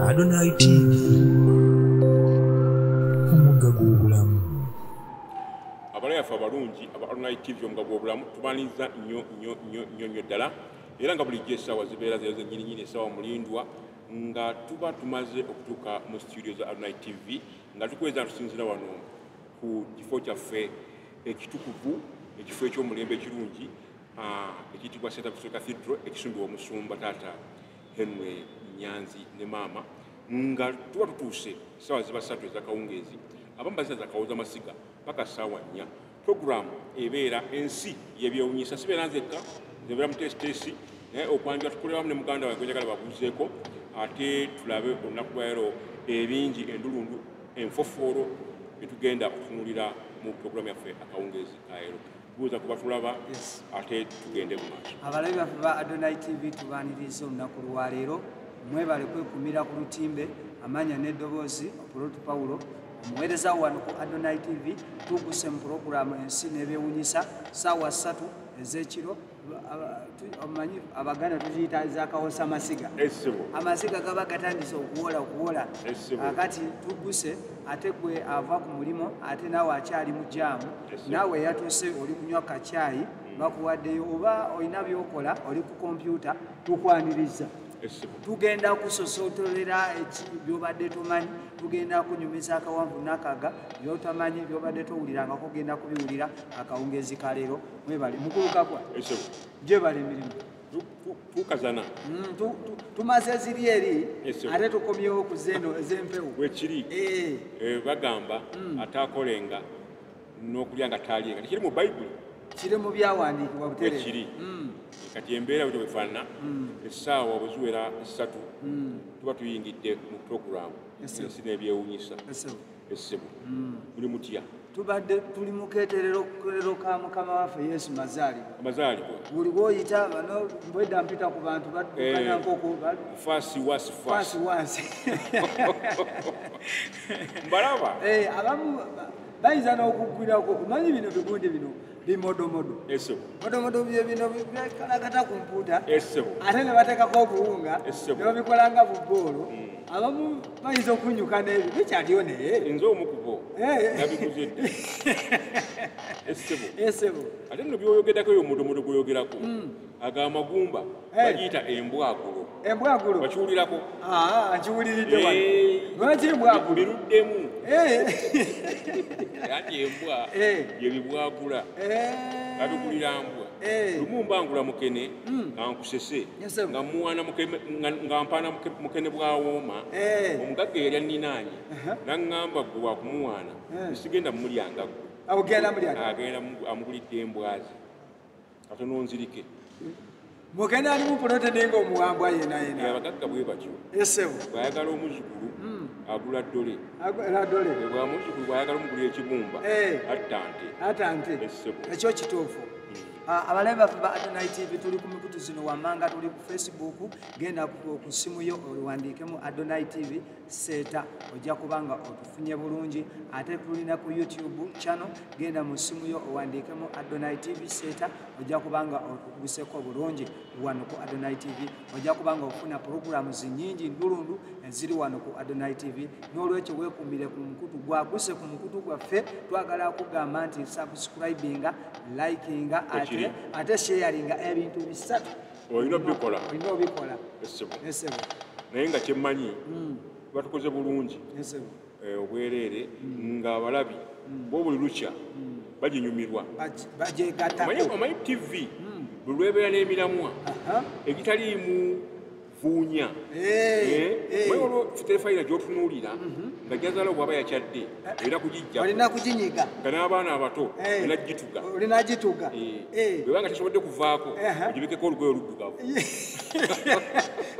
Adonai TV omugga gw'obulamu. Abalaifa abalungi aba Adonai TV omugga gw'obulamu tubaniriza nnyo ddala era nga bulijjo essaawa zibeera zezo nnyininyini essaawa mulindwa nga tuba tumaze okutuuka mu studio za Adonai TV nga tukweza tusinzira wano ku kifo kyaffe ekitukuvu ekifo eky'omulembe ekirungi ekiyitibwa St. Augustine Cathedral ekisumbibwa omusumba taata Henry Nyanzi ne maama nga tuba tutuuse essaawa ziba 3 ez'akawungeezi abamu bazira zakawuza masiga paka ssaawa 4 programu ebeera ensi y'ebyewuunyisa sibeera nzekka nzebeera mu tesitesi naye okwanjula tukolera wamu ne muganda wange njagala babuuzeeko ate tulabe olunaku lwa leero ebingi endulundu enfofoolo byetugenda okutunuulira mu programu yaffe akawungeezi kaero buuza kuba tulaba ate tugende mu maaso. Abalabi baffe ba Adonai TV tubaaniriza olunaku lwa leero mwebale kwekumira ku lutimbe amanya n'eddoboozi Opulotu Pawulo omuweereza wano ku Adonai TV tuguse mu pulogulaamu ensi n'ebyewuunyisa ssaawa 3 ez'ekiro omanyi abaganda tuziyita zakawosa amasiga amasiga gaba gatandise okuwola kati tuguse ate gwe ava ku mulimo ate naawe akyali mu jaamu naawe yatuuse oli kunywa kacaayi bakuwaddeyo oba olina byokola oli ku kompyuta tukwaniriza tugenda kusosootolera byobadde tomanyi tugenda kunyumiza akawanvu n'akaga byotamanyi byobadde towulirangako genda kubiwulira akawungeezi ka leero mwebale mukulukakwa gye bali emirimu tukazana tumaze ziri eri ate tukomyewo ku zeno ez'empewo wekiri bagamba ataakolenga n'okulya nga taalyenga tikiri mu bayibuli kiri mu byawandiikibwa butere kiri kati embeera bwe bifaanana essaawa bwe ziwera 3 tuba tuyingidde mu puroguramu ensi n'ebyewuunyisa essebo muli mutya tubadde tuli mu keeterero ka mukama waffe Yesu mazaalibwa buli bw'oyita bano mbwedda mpita ku bantu baddukanya nkoko fasi mbalaba abamu bayinza n'okuggwirako kumanyi bino bigundi bino bimodomodo modomodo bino bikalagata ku mpuuta ate ne bateekako obuwunga ne babikolanga buboolo abamu bayinza okunyuka n'ebyo bikyaliyo naye nze omukubo nabikuzedde esebo ate nno byoyogeddako eyo omudomodo gweyogerako ag'amagumba bagiyita embwagulo bakiwulirako nkiwuliridde wano lwaki embwagulo biruddemu anti embwa yebibwagula babigulira mbwa lumu mbangula mukene nga nkusese nga mpaana mukene bwawooma omugagga yali anninaanye naŋŋamba gwe wakumuwaana sigenda mumulyanga gwe agenda amugulidde embwazi katono nzirike mukene ali mu pulotede ng'omuwambwa yena abagagga bwe batyo bw'ayagala omuzukulu agula ddole bwamuzukulu bw'ayagala omugulira ekibumba atta nte ekyo kituufu abalabi baffe ba Adonai TV tuli ku mikutu zino wammanga tuli ku Facebook genda ku simu yo oluwandiikemu Adonai TV seeta ojja kubanga otufunye bulungi ate tulina ku YouTube channel genda mu simu yo owandiikemu Adonai TV seeta ojja kubanga otuguseko bulungi wano ku Adonai TV ojja kubanga ofuna programu zinyingi ndulundu eziri wano ku Adonai TV n'olwekyo weekuumire ku mukutu gwaguse ku mukutu gwaffe twagala kugamba nti subscribinga likinga ate sharinga ebintu bisatu olina obikola esebo naye nga kyemmanyi batukoze bulungi obwereere nga abalabi bo buli lukya baginyumirwa omanyi TV buli lwebeera n'emiramwa egitaliimu vuunya olwo terefayina gy'otunuulira nga jazaala bw'aba yakyadde olina kuginyiga nga n'abaana abato olina gituga bwebanga tesobodde kuvaako ogibikeko olugoye oluddugavu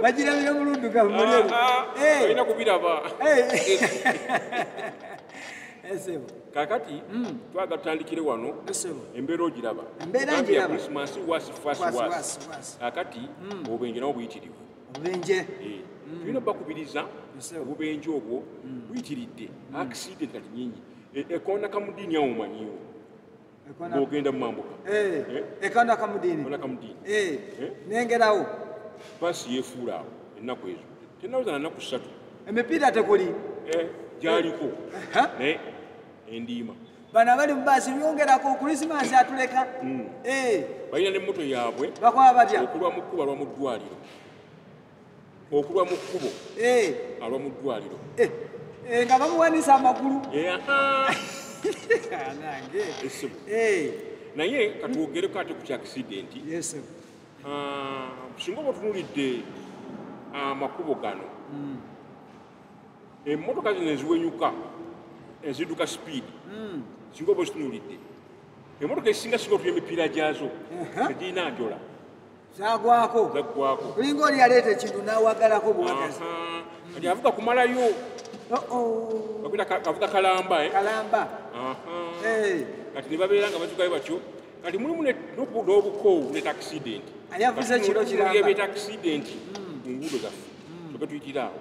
bagirabira mu luddugavu olina kubiraba kakati twagala tutandikire wano embeera ogiraba ya Christmas wasi kakati obubenje nabwo buyitirivu tulina bakubiriza obubenje obwo buyitiridde accident kati nyingi ekoona kamudiini awo omanyiwo ng'ogenda mu mambuka ekoona kamudiini nengerawo pasi yeefuula awo ennaku ezo tenawuza na nnaku 3 emipiira tekuli gyaliko naye endiima bano abali mu baasi byongerako krisimansi atuleka balina n'emmoto yaabwe bakola batya okulwa mu kkubo alwa mu ddwaliro okulwa mu kkubo alwa mu ddwaliro nga bamuwanisa amagulu naye katwogereko ate ku kyakisidenti singa oba otunulidde amakubo gano emmotoka zino eziwenyuka ezidduka sipiidi singa oba ozitunulidde emmotoka ezisinga singa otuya emipiira gyazo tegirina njola zaggwako kulinga oli yaleeta ekintu n'awagalako buwagazi kati avuga kumalayo kavuga kalamba kati ne babeera nga bazugayo batyo kati mulimu n'obukoowu ne accident ayavuze kiro kirambabeta accident mu nguudo zaffe soke tuyitira awo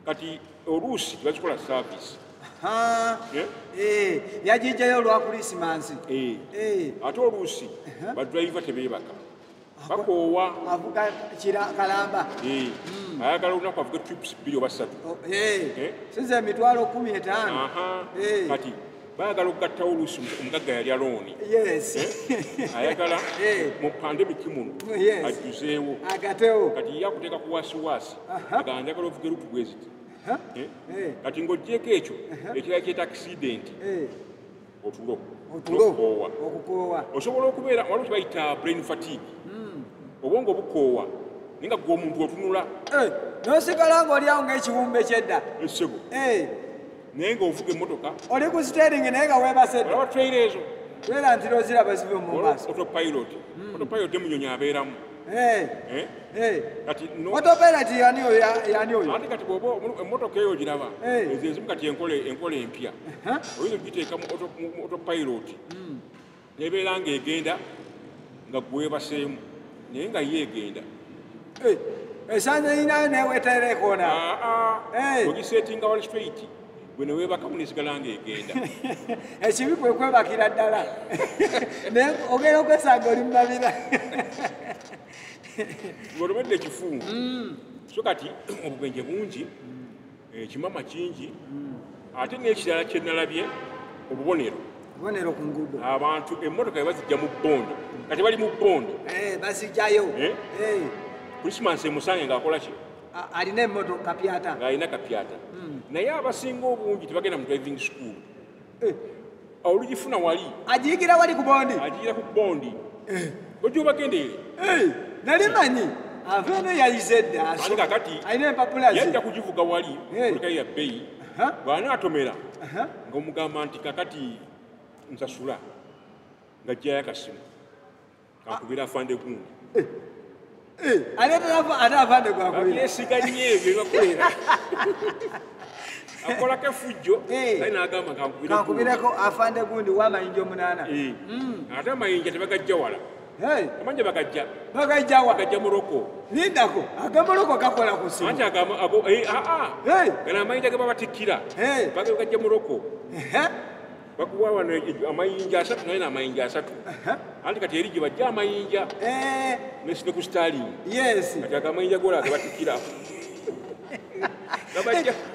kati oluusi tebakikola service yagijjayo olwa krisimansi ate oluusi badriva tebeebaka bakoowa avuga kalamba ayagala olunaku avuga trips 2 oba 3 sinze emitwalo 15 kati bayagala okugattawo oluusi omugagga yali alooni ayagala mu pandemic muno ajjuzeewo agatewo kati yakuteeka ku wasiwasi agala njagala ovuga erupu bweziti kati ng'oggyeko ekyo ekirala kyeta accident otulo okukoowa osobola okubeera waliwo kibayita brain fatigue obwongo obukoowa naye nga gwe omuntu otunula n'osigala ng'olyawo ng'ekiwumbe kyedda essebo naye ng'ovuga emmotoka oli ku siteringi naye nga weebasedda olaba trayira ezo era nti loziraba zive mu maaso autopilot emunyonyi abeeramu kati autopilot yani oyo ate kati bwoba emmotoka eyo giraba ezo ezimu kati enkola empya oyinza okugiteeka mu autopilot nebeera ng'egenda nga gwebaseemu naye nga ye egenda esanze yinayo neweetera ekoona ogiseetinga wali straight gwe neweebakamu nesigala ng'egenda ekibi kwe kwebakira ddala naye ogenda okwesanga oli mumabira ng'otomedde ekifunvu so kati obubenje bungi ekimama kingi ate n'ekirala kye nalabye obubonero ku nguudo abantu emmotoka ebazijja mu bbondi kati bali mu bbondi bazijjayo krisimansi emusange ng'akola ki alina emmotoka kapyata ng'alina kapyata naye abasinga obungi tebagenda mu driving school olugifuna wali agiyigira wali ku bondi agiyigira ku bondi ojobagendeere nali manyi aveeno yayize dda kakati alina empapula yajja kugivuga wali olekayo ya bbeeyi bw'anaatomera ng'omugamba nti kakati nsasula ng'ajjayo akasimu kankubira afande gundi ate afande gwakubira yesiganye ebyo ebakolera akolako efujjo naye n'agamba kankubireko afande gundi w'amayinja 8 ate amayinja tebagajja wala amanja bagajja muloko lindako agamuloko gakola ku simu anti gano amayinja ge babatikkira bagajja muloko bakuwa wano amayinja 3 naye n'amayinja 3 anti kati eri gye bajja amayinja ne ku Starling kati agamayinja gola gebatikkira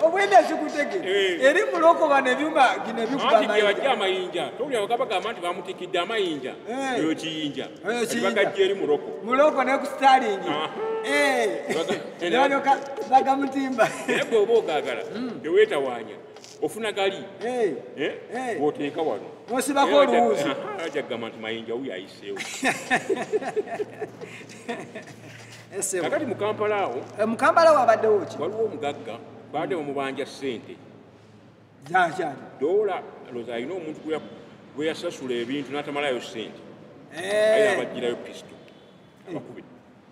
obwenda zikutege eri muloko bano ebyuma gino ebikubajja amayinja towulira bagamba nti bamutikidde amayinja eyo kiyinja bagajja eri muloko ne ku Starling nebalyoka bagamutimba naye bw'oba ogaagala teweetawaanya ofuna gali bw'oteeka wano nosibako oluwuzi ajja kugamba nti mayinja wuyo ayiseewo kakati mu Kampala awo abaddewo ki waliwo omugagga baadde bamubanja ssente dola loza alina omuntu gwe yasasula ebintu n'atamalayo ssente aye abagirayo pisito abakubidde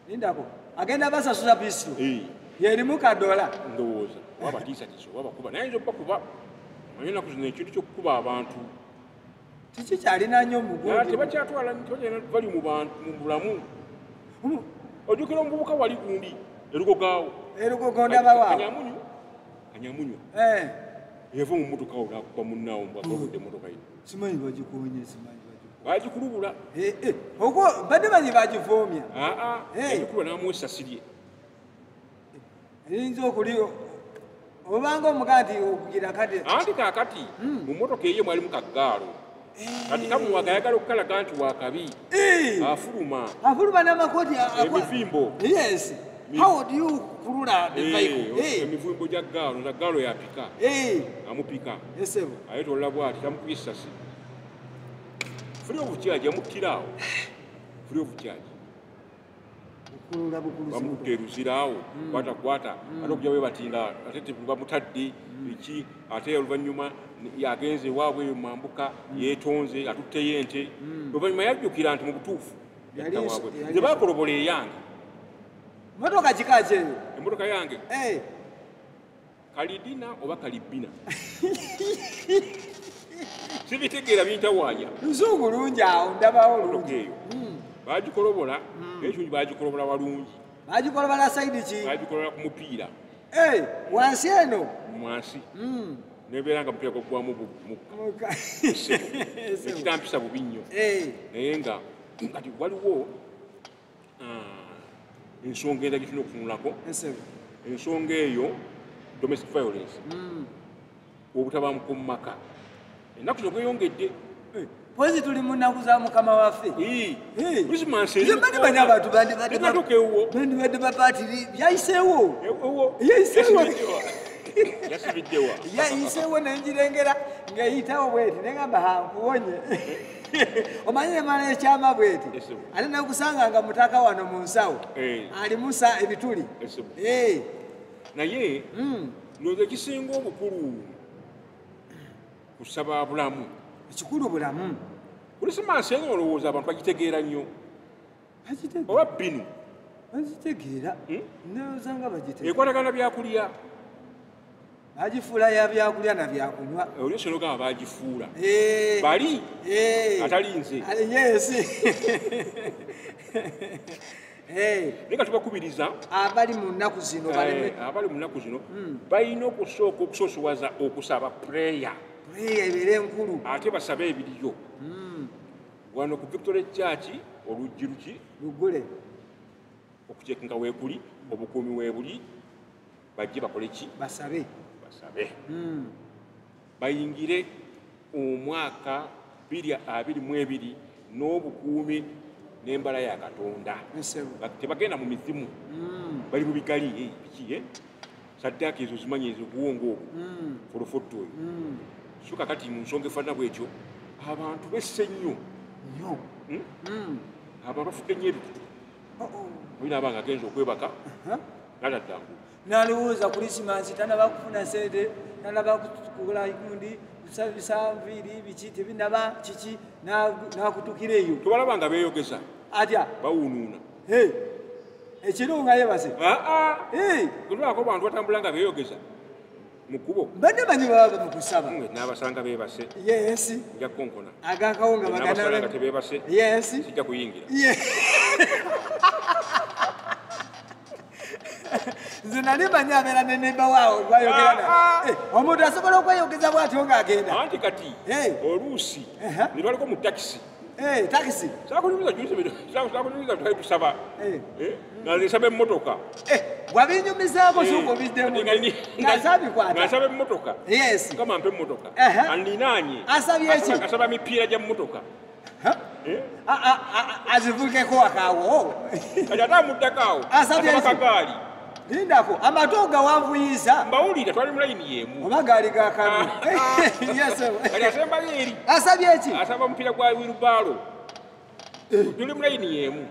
lindako agenda basasula pisito yerimu kadola ndowooza wabatiisatiisa wabakuba naye nza okubakuba manye ennaku zino ekintu ky'okukuba abantu kiki kyalina nnyo tebakyatwala bali mu bulamu ojjukira omuvubuka wali gundi erugogaawo kanyamunyu yava mu mmotoka awo n'akuba munnaawo mbwakavudde emmotoka ye simanyi bagikonye bagikulubula badde banyi bagivoomya agikulubula n'amuwa essasi lye eyinza okuli obanga omugati okugira kati anti kaakati mu mmotoka eyo mwali mu kaggaalo kati kamuwaga ayagala okukalaga nti wakabi afuluma n'amakoti emivimbo yes how do you kulula the vehicle emivimbo gya ggaalo na ggaalo yapika amupika esebo ayetoolola bw'ati tamukubye essasi free of charge amukkiraawo free of charge bamuteruziraawo kwata ate okujja bwe batinda ate bamutadde eki ate oluvannyuma yagenze waabwe mambuka yeetonze atutteyo ente oluvannyuma yajjukira nti mu butuufu nze baakolobola eyange motoka kikakyeyo emmotoka yange kalidina oba kalibina sibitegeera bintawanya lusungu lungi awo ndabawo lungi bagikolobola ekyungi bagikolobola walungi bagikolobola saidi ki bagikolobola ku mupiira wansi eno mwansi nebeera nga mupiira gwagwamu ekitampisa bubi nnyo naye nga kati waliwo ensonga enda gitulina okutunulako ensonga eyo domestic violence obutabanguko mu maka ennaku zino bweyongedde pozi tuli mu nnaku za mukama waffe manya abantu bandibadde bapatiri yayiseewo yayiseewo nenjirengera ngaeyitawo bweti negamba hankuwonye omanye emala ekyama bweti ate nakusanga nga mutaka wano mu nsawo alimusa ebituli naye ndowooza ekisinga obukulu kusaba bulamu ekikulu bulamu kulisimasi nga olowooza abantu bagitegeera nnyo oba binu bagitegeera ndowooza nga bagitegeera ekwatagana byakulya bagifuula ya byakulya na byakunywa oli osobola ogamba bagifuula bali atali nze naye nga tubakubiriza abali mu nnaku zino balina okusooka okusoosowaza okusaba pureya ebeera enkulu ate basabe ebiriyo wano ku Victoria Church oluggi luki lugule okucekinga weekuli obukuumi weebuli bajje bakole ki basabe bayingire omwaka 2022 n'obukuumi n'embala ya Katonda tebagenda mu mizimu bali mu bigali biki saddaaka ezo zimanyi ezikuwonga oku folofotto oyo so kakati mu nsonga efaanana bwetyo abantu besse nnyo abantu bafudde nnyo ebikutu olina abanga agenza okwebaka naladdangu nalowooza krisimansi tanaba kufuna sente tanaba kugula gundi bisanviiri biki tebinaba kiki nakutukira eyo tobalaba nga beeyogeza atya bawunuuna ekiro nga yebase tulwako bantu batambula nga beeyogeza mu kkubo badde banyi baba mukusaba n'abasanga beebase yes nja konkona agakawunga bagana nga tebeebase yes sijja kuyingira nze nali manyi abeera neneba waawo gwayogera omuntu asobola okweyogeza bwatyo ng'agenda anti kati oluusi ne twaliko mu takisi takisi sakunyumiza twali tusaba nga nsaba emmotoka wabinyumizaako suuka obiddemu nasaba emmotoka kama mpa emmotoka aninaanye asaba mipiira gya mmotoka azivukeko akaawo kati ate amuddakaawo asaba kagaali lindako amato gawanvuyiza mbawulira twali mu layini y'emu oba gaali gakabi kati asembayo eri asabye eki asaba omupiira gwa wirubaalo tuli mu layini y'emu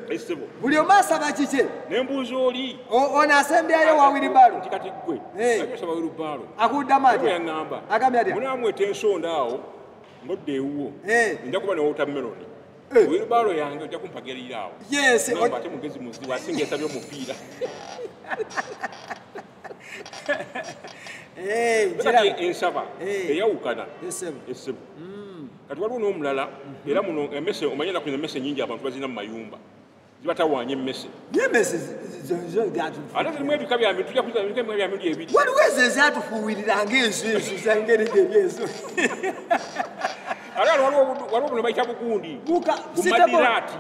esebo buli omu asaba kike nembuuza oli ono asembyayo wa wiribalo nti kati gwe asaba wirubaalo akuddamu atya yaŋŋamba agambye atya munamweta ensonda awo ngodda ewuwo nja kuba ne wotameloni wirubaalo yange ojja kumpagerera awo namba ate mugezi muzibu asinga esabye omupiira kati ensaba eyawukana esebo kati waliwo n'omulala era muno emmese omanye naku emmese nyingi abantu bazina mu mayumba zibatawaanya emmese ate zirimu ebika bya bintu tujakuzamu bya bintu ebiri waliwo ezo ezatufuuwirira ng'ensu ezo zangeri ng'ebyezo ate waliwo buno bayita bugundi bumadiraati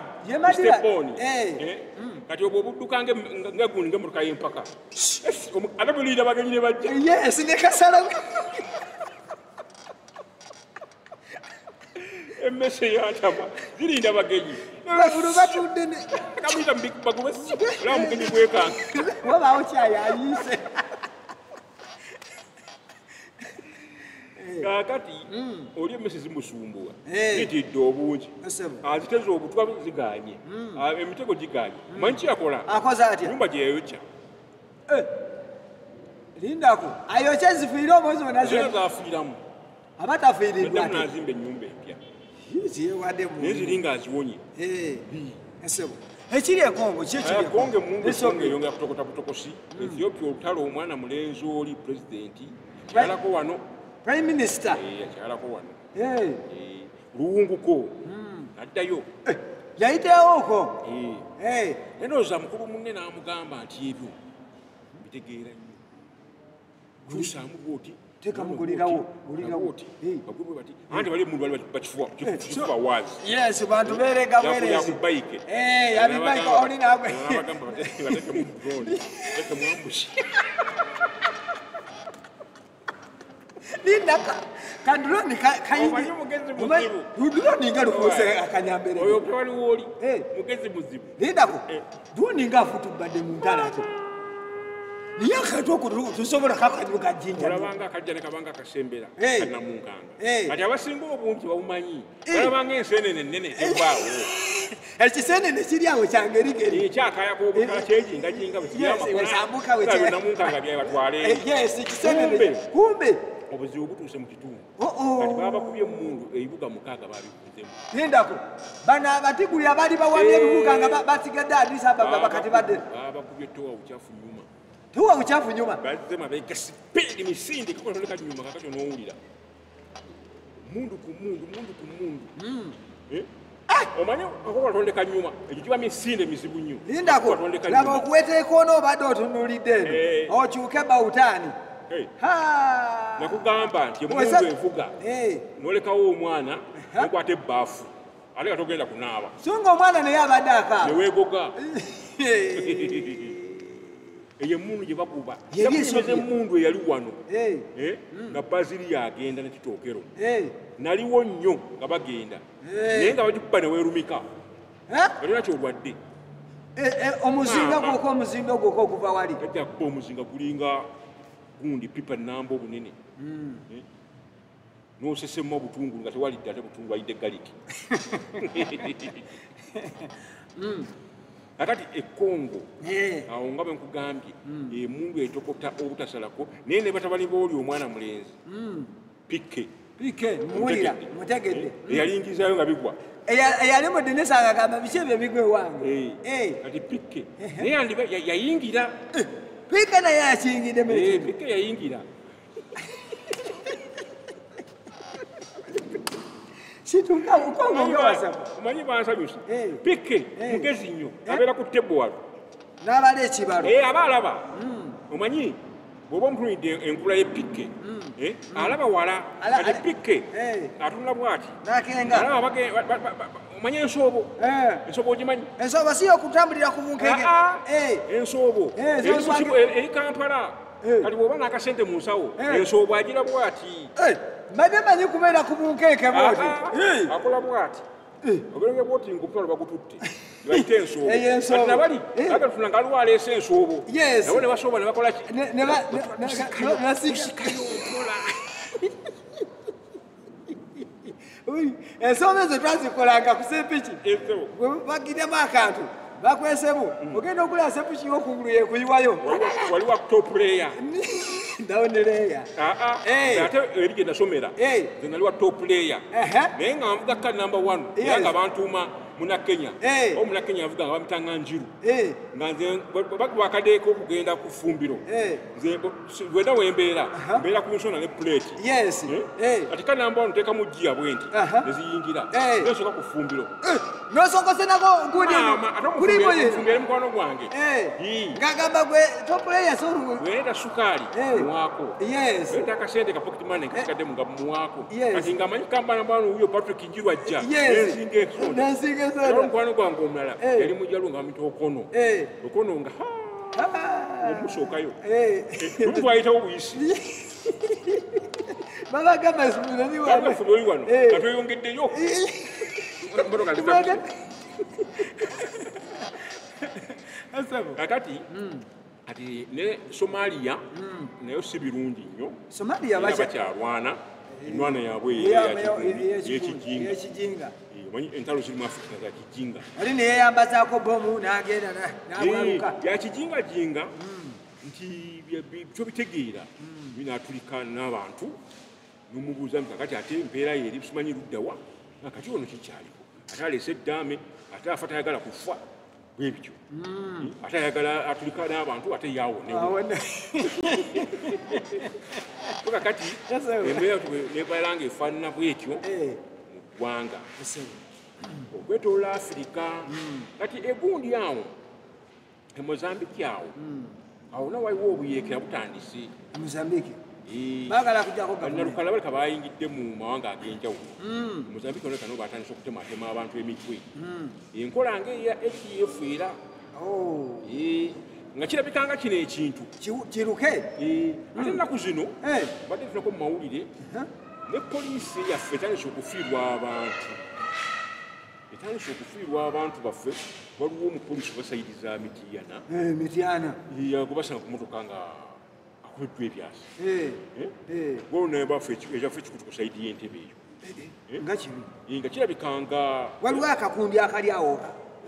steponi kati obwo obudduka nga gundi ng'emmotoka y'empaka ate buliira bagenyi ne bajja yes ne kasala emmese yatama zirinda bagenyi bagulu batudde ne kamuyita bagube olaba mugenyi gwekanga wabaawo kyayayise kaakati oli emmese zimusumbuwa zitidde obungi aziteze obutwa ziganye emitego giganye manyi kiyakola akoze atya nyumba gye yayokya lindako ayokya zifiire omwezi zera zafiiramu abatafiiriddwa nazimba ennyumba empya ziyewadde naye ziri ng'aziwonye esebo ekiri ekongo konge mungu eyongera kutokota butokosi ethiopia olutalo omwana mulenzi oli pulezidenti kyalako wano prime minister kyalako wano luwunguko addayo yayiteewoko nenooza mukulu munne n'amugamba nti ebyo bitegeera nnyo kyusaamu bwoti tekamugulirawo bagwe bati anti bali mundu bali bakifuba wazi yes bantu berega bwerezi yakubayike yabibayike oli nagwe abagamba bateke mu drone teke mu ambushi Linda kandroni omanyi mugezi muzibu drone ngalukuse akanyambere oyo kwali woli mugezi muzibu Linda ko drone ngafutu bade muntalato niyo katoko tusobola kakanyuka jinja olabanga akajja ne kabanga akasembera kanamunkanga kati abasinga obungi bawumanyi olabanga ensenene ennene tebaawo ekisenene kiri awo kyangerigeri ekyakayako obukala kyejingajinga bwekiyamunkanga byebatwale ekisenene kumbe obuzibu butuuse mu kitundu kati babakubye emundu ebibuga 6 babikuzemu lindako bano abatiguli abali bawamye ebibuga nga basigadde Addis Ababa bakati badde babakubye towa uchafu nyuma tuwa uchafu nyuma bazema begasi pedi misindi kako toleka nyuma kakati onowulira mundu ku mundu omanyi akokola toleka nyuma ekyo kiba misinde mizibu nnyo lindako laba okuweteeko onobadde otunuulidde okyuke bawutaani nakugamba nti emundu evuga nolekawo omwana nokwata ebbaafu ate nga togenda kunaaba songa omwana naye abadde akaaba neweegoga eyo emundu gye bakuba yakunyumiza emundu eyali wano nga baziri yagenda nekitookero naliwo nnyo nga bagenda naye nga bagikuba neweerumika olina kyolwadde omuzinga gwoko omuzinga gwoko okuva wali ajja kuba omuzinga gulinga gundi pipa namba obunene nosesemu obutungulu nga tewalidde ate butungulu ayidde galiki akati ekongo awo nga bwe nkugambye emundu etokota obutasalako naye ne batabani booli omwana mulenzi pike muwulira mutegedde eyalingizayo nga bigwa eyali mu dinisa agagamba biki ebyo bigwa ewange kati pike naye yayingira pike naye akiyingidde pike yayingira situka ukongowasa omanyi bansanyusa pike mugezi nnyo abeera ku tebo walo n'abala ekibalo aba alaba omanyi bw'oba omutunidde enkula y'epike alaba wala ati pike atunula bw'ati alaba omanyi ensoobo ensoobo ogimanyi ensoobo si okutambulira ku munkege ensoobo eri Kampala kati bw'oba n'akasente mu nsawo ensoobo agira bw'ati mbadde manyi kubeera ku bunkeeke bwoti akola bw'ati ogerenge bwoti nguputalo bagututte bayite ensoobo nabali agatuna nga aliwo aleese ensoobo nabo ne basooba ne bakola ki ensoobo ezo twazikolanga ku sepiki bagiremu akantu bakwesemu ogenda okulya sepiki y'okungulu yekuyiwayo waliwo top layer ndawoneleya ate eri gye nasomera ze naliwa top layer naye nga nvuga kadi number 1 era nga bantuuma munakenya omunakenya avuga nga bamutanga njiru nga nze bakadeeko okugenda ku ffumbiro nze wenda wembeera mbeera ku nsona ne plate kati kadi number 1 teeka mu jjiya bwenti neziyingira nesooka ku ffumbiro nosokose nako kulimufumbiro mukwano gwange ngagamba gwe topuleya weeta sukaali muwaako weeta akasente ka pocket money kasigadde muwako kati ngaamanyi kambana mbano uyo Patrick njiru ajja nensinga omukwano gwange omulala yali mujalu nga bamuyita Okono Okono nga omusookayo tumutwayitawo buyisi bagafumuli wano katweyongeddeyo kakati ati ne Somalia nayo si birungi nnyo bakyalwana enwana yaabwe eyekijinga omanyi entalo ziri mu Afrika za kijinga ali neyeyambazaako bomu n'agenda n'abwaluka yakijingajinga nti byo bitegeera binatulika n'abantu n'omubuuza nti kakati ate empeera ye eri simanyi luddawa kati ono kikyaliko ate aleese eddaame ate afa tayagala kufa bwe bityo ate ayagala atulika n'abantu ate yaawonewo kakati embeera nebalanga efaanana bwetyo mu ggwanga okwetoola Afirika kati egundi awo e Mozambique awo na waliwo obuyeekera butandise Mozambique bagala kujjako gavumenti baleka bayingidde mu mawanga ag'enjawulo Mozambique oleka no batandise okutematema abantu emitwe enkola ng'eya ADF era nga kirabikanga kino ekintu kiruke ate ennaku zino badde tunako mu mawulire ne poliisi yaffe etandise okufiirwa abantu baffe waliwo omupoliisi basayiriza Mityana yagobasanga ku motoka nga akubiddwa ebyasi gwolwo baffe ekyaffe kikutu ku sayidi y'Entebbe eyo nga kirabikanga waliwo akakundi akali awo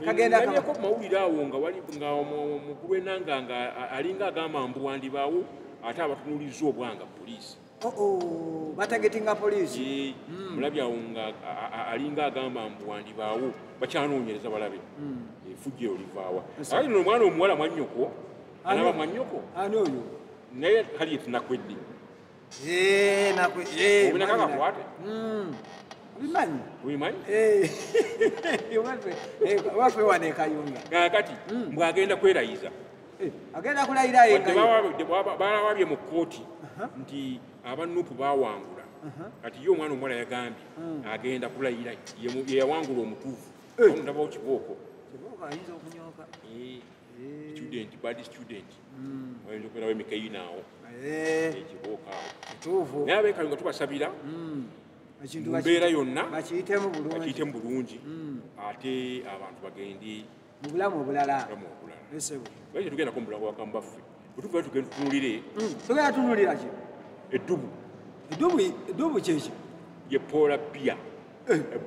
kagendako ku mawulire awo nga omukulu w'ennanga nga alinga agamba mbu wandibaawo ate abatunuuliza obwanga poliisi batagetinga poliisi mulabi awo nga alinga agamba mbu wandibaawo bakyanoonyereza balabe efujjiro livaawa ate no omwana omuwala mwannyoko alaba mwannyoko ani oyo naye kali etinakwedde obinakakakwate ubimanyi waffe wana ekayunga kakati mbwagenda kwerayiza agenda kulayira balawabye mu kkooti nti abanupu bawangula kati ye omwana omuwala yagambye agenda kulayira yeyawangula omutuufu ndabawo kibooko ayinza okunyooka bad student oyinza okubeerawo emikayina awo ekibooka awo naye abeekayunga tubasabira mumbeera yonna bakiyitemu bulungi ate abantu bagende mu bulamu obulala ekyo tugendako mubulamu bwakamu baffe bwetuvayo tugenda tutunulire tugenda tunulira ki eddubu kyeki ye polar bear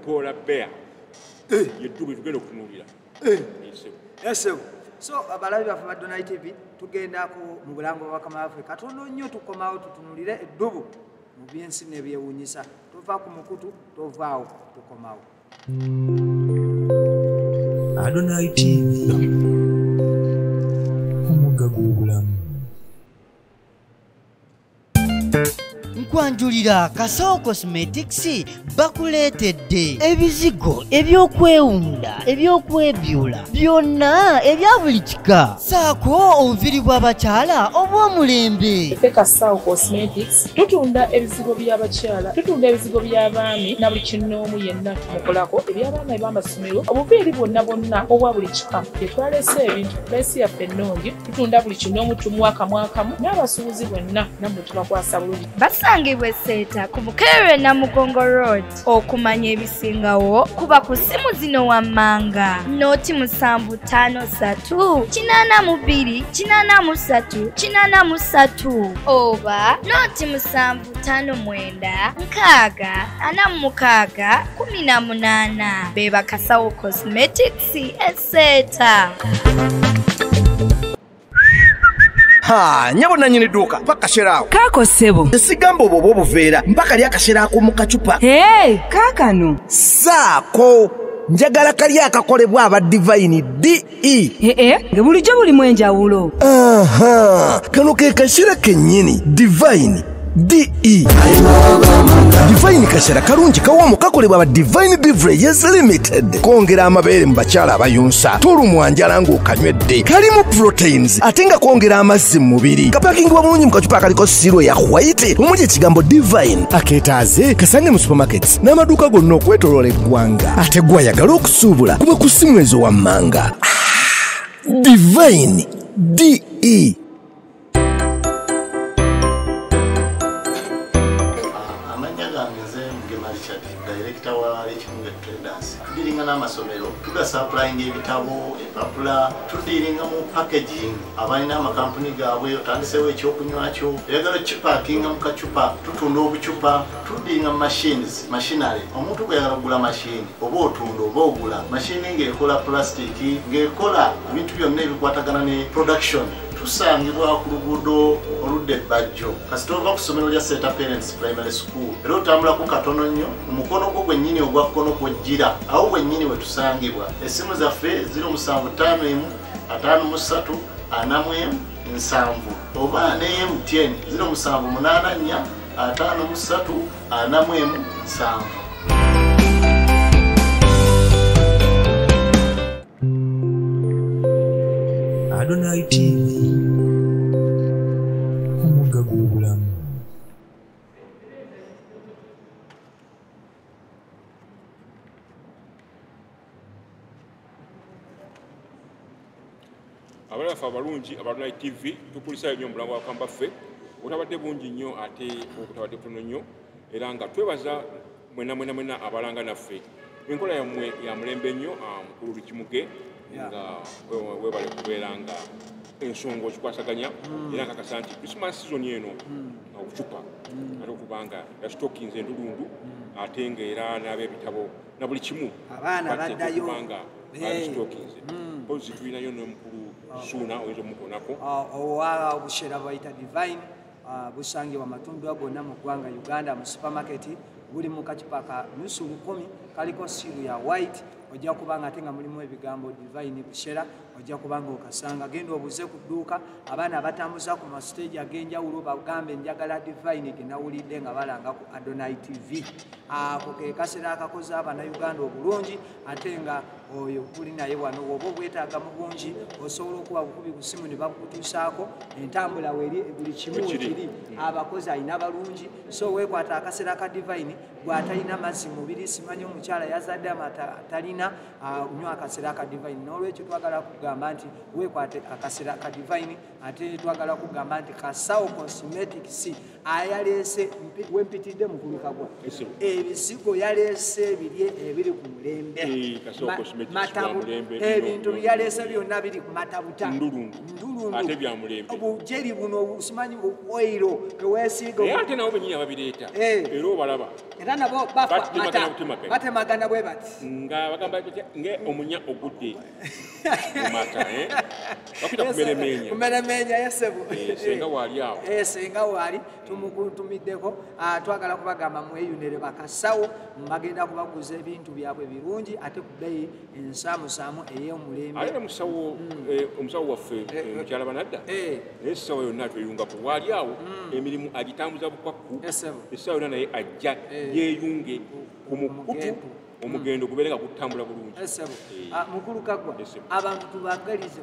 polar bear yeddubu tugenda okutunulira esebo so abalabi baffe ba Donai TV tugendako mu bulango bwa Bakama baffe katono nnyo tukomawo tutunulire eddubu mu byensi n'ebyewuunyisa tova ku mukutu tovaawo tukomawo Adonai TV omugga gw'obulamu. Nkwanjulira Kasawo Cosmetics bakuleetedde ebizigo ebyokwewunda ebyokwebyula byonna ebya buli kika saako obuviri bw'abakyala obw'omulembe. Kasawo Cosmetics tutunda ebizigo by'abakyala, tutunda ebizigo by'abaami na buli kinnoomu yenna tumukolako eby'abaana eb'amasomero obuviiri bwonna obwa buli kika. Tetwalese ebintu pulesi yaffe ennungi, tutunda buli kinnoomu tumwakamu n'abasuubuzi bonna nammwe tubakwasa bulungi. Basangibwe Seeta ku Bukeerwe Namugongo Road. Okumanya ebisingawo kuba ku simu zino wammanga noti 753 828 833 oba noti 759 646 18 beba Kasawo Cosmetics Seeta. Nyabona nyini duka paka sherawo kako sebo sigamba obwo obuveera mpaka lya kashera ko mu kacupa kakano saako njagala kali akakolebwa aba Divine DE nge bulijjo buli mwenjawulo kano ke kashera kennyini Divine DE. Divine Kashera karungi kawomo kakolebwa ba Divine Beverages Limited. Kongera amabeere mu bakyala abayunsa. Tolu mwanjala ng'okanywedde. Kalimu proteins atenga kongera amazzi mu mubiri. Kapakingibwa bulungi mu kacupa akaliko siro ya white omuli ekigambo Divine. Akeetaaze kasange mu supermarkets n'amaduuka gonna okwetoloola eggwanga. Ate gwayagala okusuubula kuba ku ssimu ezo wammanga. Divine DE. Director wa Richmond Traders. Tudiringa n'amasomero, tugasaplayinga ebitabo, empapula, tudiringa mu packaging. Abalina amakampuni gaabwe otandisewo ekyokunywa kyo. Oyagala kipakinga mu kacupa, tutunda obucupa, tudiringa machinery. Omuntu bwe yagala kugula machine, oba otunda oba ogula. Machine ng'ekola plastic, ng'ekola ebintu byonna ebikwatagana ne production. Tusangibwa ku luguudo oludde Bajjo kasita ova ku ssomero lya St. Parents Primary School era otambula ku katono nnyo mu mukono gwo gwennyini ogwa kkono kw'ojjira awo gwennyini we tusangibwa essimu zaffe 075 53 41 oba ne MTN 078 53 41 Adonai TV omugga gw'obulamu. Abalaffe abalungi Adonai TV tukulisa nnyo omulambo wa kambaffe obutabadde bungi nnyo ate obutabadde butono nnyo era nga twebaza mwena abalanga naffe enkola yammwe ya mulembe nnyo mukulu Lukimuge nga webale kubeera nga ensonga okikwasaganya era nkakasa nti Christmas season eno obucupa ate okubanga yasitokinze endulundu ate ngaera n'ab'ebitabo na buli kimu abaana baddayo kubanga sitokinze pozi tulinayo n'omukulu Suuna oyinza omukonako owa obushera bayita Divine busangibwa amatundwa gonna mu ggwanga Uganda mu supermarket buli mu kacupa ka nusu 10 kaliko siru ya white ojja kubanga ate nga mulimu ebigambo Divine bushera ojja kubanga okasanga genda obuze ku dduuka abaana abatambuza ku mastage ag'enjawulo bagambe njagala Divine genawulidde nga balanga ku Adonai TV ako ke kasera akakoze Abannayuganda obulungi ate nga oyo kuli naye wano oba obwetaaga mu bungi osobola okuba bukubi ku simu ne bakutuusaako entambula weri buli kimu kiri abakozi alina balungi so weekwata akaseera ka Divine bw'atalina mazzi mubiri simanyi omukyala yazadde amatalina nywa akaseera ka Divine n'olwekyo twagala kugamba nti weekwate akaseera ka Divine ate twagala kugamba nti Kasawo Cosmetics ayaleese wempitidde mukulu Kagwa ebizigo yaleese ebiri ku mulembe matabu ebintu byaleese byonna biri ku matabuta ndulundu ate bya mulembe obujeri buno simanyi oilo eweesiga ate nawo benyini ababireeta era obalaba era nabo batemagana bwe bati nga bagamba nge omunya ogudde mumata bakita kumeremenya yesebu senga wali awo senga wali tumukutumiddeko twagala kubagamba mweyunire bakasawo bagenda kubaguza ebintu byabwe birungi ate ku bbeeyi ensaamusaamu ey'omulembe ate omusawo waffe mukyala Banadda naye essawa yonna tweyunga ku wali awo emirimu agitambuza bukwakku essawa yonna naye ajja yeeyunge ku mukutu omugendo gubeere nga gutambula bulungi mukulu Kagwa abantu tubagalize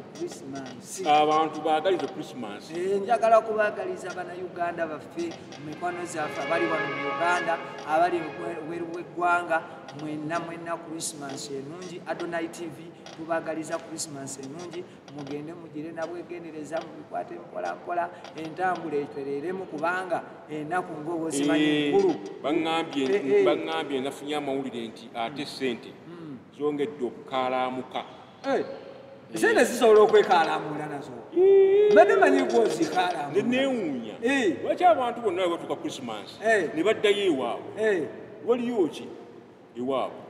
Christmas njagala kubagaliza Bannayuganda baffe mikono zaffe abali wano mu Uganda abali weru w'eggwanga mwenna Christmas enungi Adonai TV tubagaliza Christmas enungi mugende mugire nabwegendereza mubikwate mpola entambula etereremu kubanga ennaku ng'obwo simanyi nkulu baŋŋambye nafunye amawulire nti ate sente zongedde okukaalaamuka sente zisobola okwekaalamula nazo mbadde manyi gwozikaalamula neewuunya lwaki abantu bonna we batuuka Christmas ne baddayo ewaabwe waliyo ki ewaabwe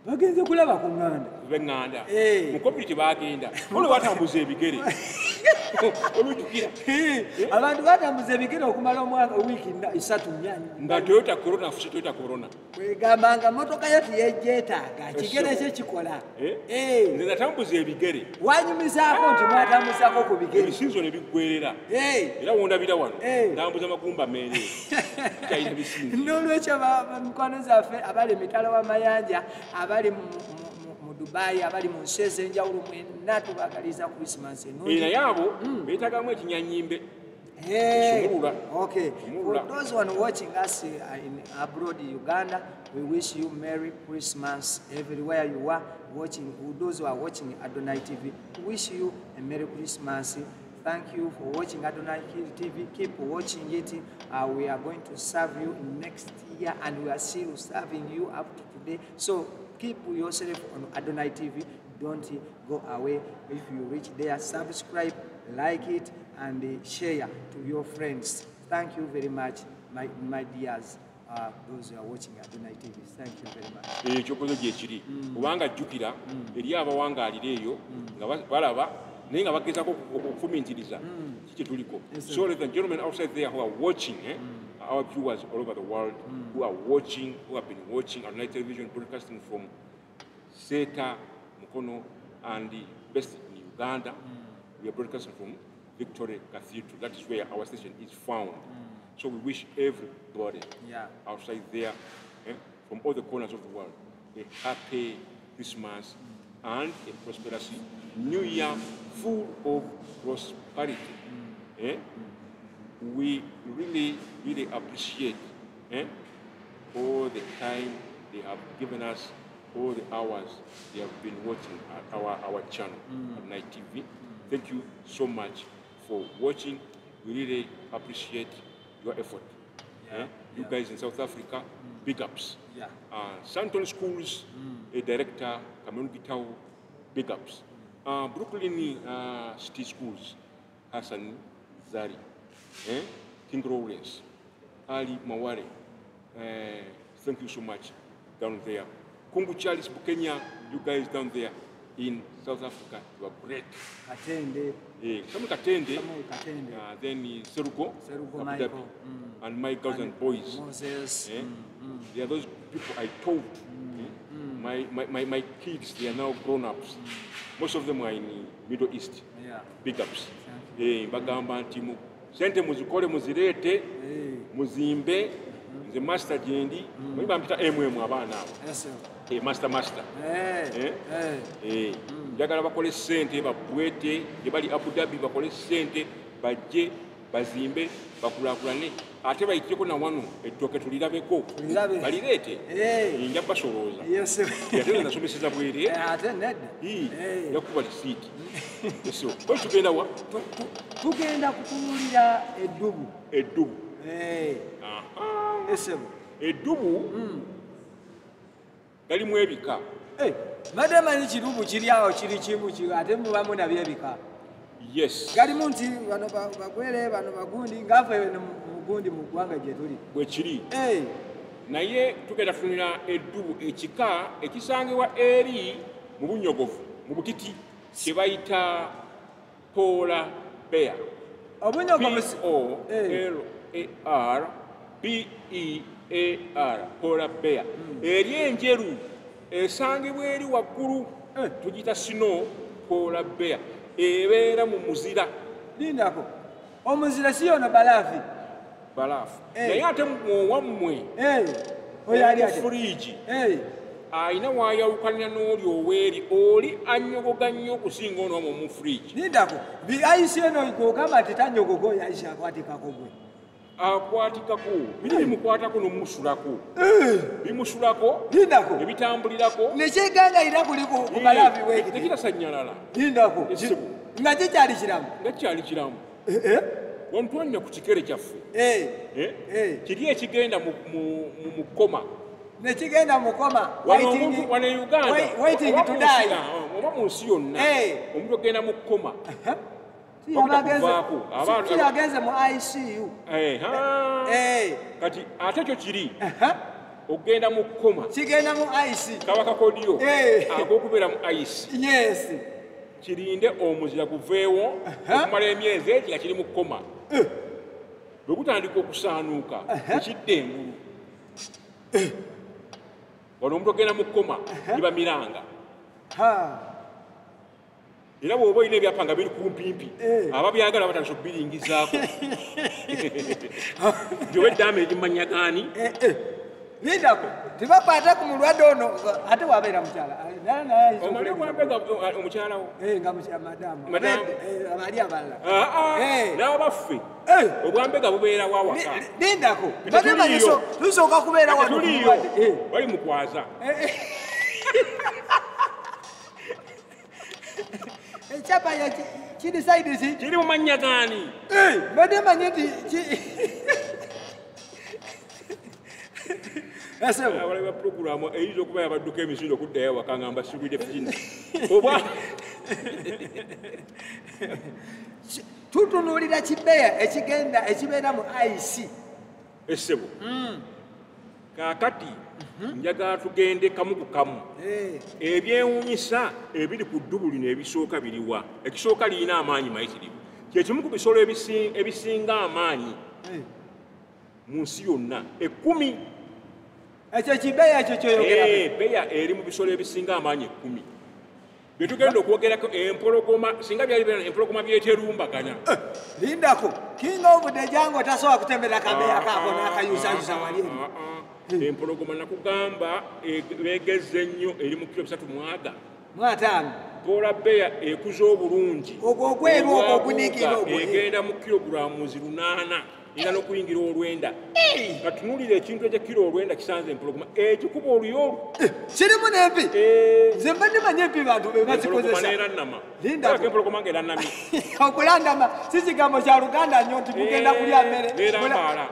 bagenze kulaba ku ŋŋanda b'eŋŋanda mu community bagenda olwo batambuza ebigere olujukira abantu batambuza ebigere okumala omwaka wiiki 3-4 nga Toyota Corona afuse Toyota Corona kwegamba nga motoka yo tiyejeetaaga kigere kye kikola nze natambuza ebigere wanyumizaako nti mwatambuzako ku bigere ebisinzo ne biggwerera era wondabira wano ntambuza magumba meere kyalina bisinzo n'olwekyo mikwano zaffe abali emitala w'amayanja abali mu Dubai abali mu nsi ez'enjawulo mwenna tubagaliza Christmas ennungi naye abo beetagamu ekinyanyimbe Okay. For those one watching us in abroad, Uganda, we wish you Merry Christmas everywhere you are watching. For those who are watching Adonai TV, we wish you a Merry Christmas. Thank you for watching Adonai TV. Keep watching it. We are going to serve you next year, and we are still serving you up to today. So keep yourself on Adonai TV. Don't go away. If you reach there, subscribe, like it, and share to your friends. Thank you very much, my dears. Those who are watching Adonai TV. Thank you very much. Ekyokoze gye kiri kubanga jjukira eri abawangaalira eyo nga balaba naye nga bagezaako okufumintiriza kiki tuliko. So ladies and gentlemen outside there who are watching, our viewers all over the world who are watching, who have been watching Adonai Television broadcasting from Seta, Mukono, and best in Uganda. We are broadcasting from Victoria Cathedral. That is where our station is found. So we wish everybody outside there, from all the corners of the world, a happy Christmas and a prosperous New Year full of prosperity. We really, really appreciate all the time they have given us, all the hours they have been watching our channel, Adonai TV. Thank you so much for watching. We really appreciate your effort. You guys in South Africa, big ups. Santon Schools, a director, Cameron Gitau, big ups. Brooklyn City Schools, Hassan Zari, King Lawrence, Ali Maware, thank you so much down there. Kungu Charles Bukenya, you guys down there in South Africa, you are great. Katende. Katende. Then Serugo Michael. And my girls and boys. Moses. They are those people I told. My kids, they are now grown-ups. Most of them are in the Middle East. Big ups. Bagamba Timu. Sente muzikole muzirete, muzimbe, the master jendi, mwibampita MM abana. Master. Njagala bakole sente babwete, bali Abu Dhabi bakole sente, bajje, bazimbe, bakulakulane. Ate bayiteko na wano ettooke tulirabeko. Balirete. Nja basolooza. Yatera nasomeseza bwere. Ate nedda. Yakuba lisiiti. So, bwe tugenda wa? Tugenda kutunuulira eddubu. Eddubu. Esebo. Eddubu galimu ebika. Madama ni kirubu kiri awo kiri kimu ate mubamu nabyo ebika. Yes. Galimu nti bano bagwere bano bagundi ngave mugundi mu ggwanga gye tuli. Bwe kiri. Naye tugenda kufunira eddubu ekika ekisangibwa eri mu bunyogovu mu butiti kye bayita polar bear. Obunyogovu P-O-L-A-R-B-E-A-R polar bear. Eri enjeru esangibwa eri waggulu tugita snow polar bear. Ebeera mu muzira. Lindako. Omuzira si yono balaafi. Balaafu. Naye ate wammwe. Oyo ali ate. Fridge. Ayina waayawukanira n'oli oweeri. Oli anyogoga nnyo okusinga ono mu fridge. Lindako. Ayisi eno gwogamba ati tanyogoga oyo ayisi akwatikako gwe. Akwatikako. Biri bimukwatako n'omusulako. Bimusulako. Lindako. Ebitambulirako. Nekyegangayira kuli ku balaafi weekiti. Tekitasanyalala. Lindako. Nga kikyali kiramu. Nga kikyali kiramu. Wantwanya ku kikere kyaffe. Kiri ekigenda mu koma. Nekigenda mu koma. Wano e Uganda. Waiting to die. Oba mu nsi yonna. Omuntu ogenda mu koma. Yagenze mu ICU. Kati ate kyo kiri. Ogenda mu koma. Kigenda mu IC. Kabaka kodiyo. Ak'okubeera mu IC. Yes. kirinde omuzira guveewo okumala emyezi egi nga kiri mu kkoma bwe gutandika okusaanuuka ekidda engulu wano omuntu ogenda mu kkoma liba miranga era bw'oba olina ebyapa nga biri kumpimpi ababyagala batandisa okubiringizaako gyoba eddaama erimanyagaani lindako tibakwata ku mulwadde ono ate wabeera mukyala omanye gwambega omukyalawo nga madamu abali abalala n'abaffe obwambega bubeera wawaka lindako batemanyiso tusooka kubeera wano tuliyo bali mukwaza ekyapa kiri saidi ki kiri mu mannya gaani badde manye nti abalabi ba puroguramu eyinza okuba yabadduka emisinde okuddayo awaka nga mbasubidde fina oba tutunuulira kibeya ekibeera mu IC essebo kaakati njagala tugende kamu ku kamu ebyewuunyisa ebiri ku ddubu lino ebisooka biriwa ekisooka lirina amaanyi mayitirivu kyekimu ku bisolo ebisinga amaanyi mu nsi yonna 10 ekyo kibeya ekyo kyoyogera beya eri mu bisolo ebisinga amaanyi 10 byetugenda okwogerako empologoma singa byali bina empologoma byeterumbaganya lindako king of the jango tasobola kutembera kabeya kako n'akayusayusa wali empologoma nakugamba begeze ennyo eri mu kilo 3 mwaga mwatano pola beya ekuza obulungi ogwo ogweru ogwo ogunikira ogwo egenda mu kilogulamuzi 8 era n'okuyingira olwenda katunuulira ekintu ekyekiro olwenda kisanze empologoma ekikuba oluyolu kirimu n'empi nze mbadde manye empi bantu be bazikozesa empologoma nga erannamye okulandama si kigambo kya luganda nnyo nti mugenda kulya mmere nerambaala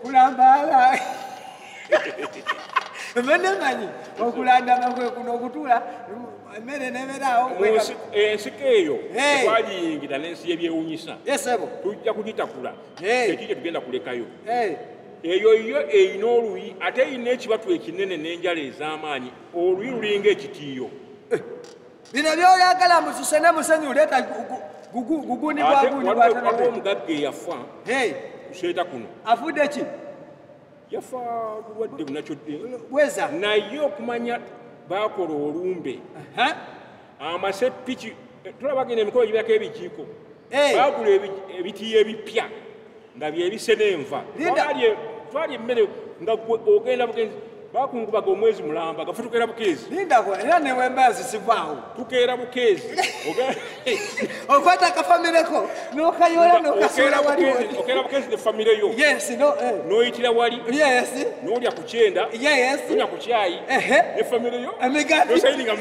kulambaala mbadde manyi okulandama kwe kuno okutuula emmere neberaawo ensiko eyo twagiyingira n'ensi y'ebyewuunyisa tujja kugitakula ekikyo tugenda kulekayo eyo yo eyina oluyi ate eyina ekibatu ekinene n'enjala ez'amaanyi oluyi lulinga ekitiiyo bino byoyagala mususe musenyu leeta guguni waliwo omugagga eyafa kuseeta kuno afudde ki yafa bulwadde bunakyodde bweza naye okumanya bakola olumbe amasepiki tulabagenda emikolo gibirako ebijiiko bagula ebitiiyo ebipya nga byebise n'enva twali emmere nga ogenda bugenzi bakungubaga omwezi mulamba gafe tukeera bukeezi lindako era newembazi sivaawo tukeera bukeezi okwata akafamireko nokayola nokasula waliwo okeera bukeezi ne famire yo noyitira wali nolya ku kyenda nonya ku kyayi ne famire yo nosayininga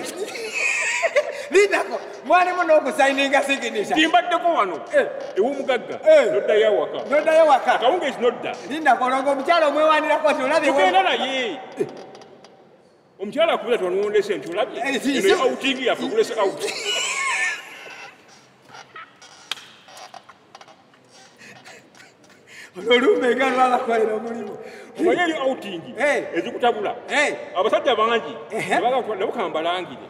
lindako mwalimu n'okusayininga siginisha timbaddeko wano ew'omugagga noddayo waka akawungeezi nodda lindako olonga omukyala omwewanirako ti olabye tugenda naye omukyala akubira twanwondese nti olabye eno outing yaffe kulese out olumbe nga lwabakolera omulimu omanye eri outing ezikutabula abasajja bangi nabo kambalangire